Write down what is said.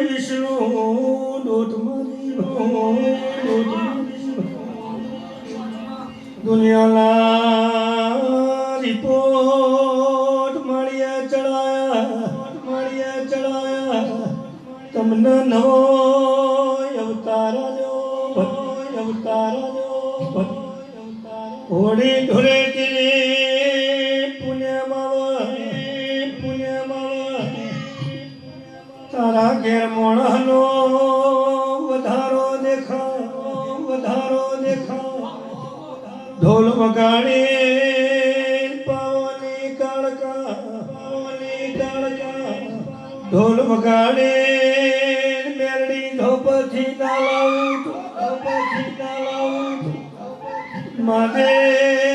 વિષ્ણુ દૂત દુનિયાના રિપોર્ટ મળ્યા ચડાયા તમને નવો અવતાર હોળી ધૂળેટી પુણ્યમાં તારા ઘેર મોણનો વધારો દેખા ઢોલ વગાડી પાવાની કાળકા ઢોલ વગાડી મેરડી ધોપથી ના લાવું માદે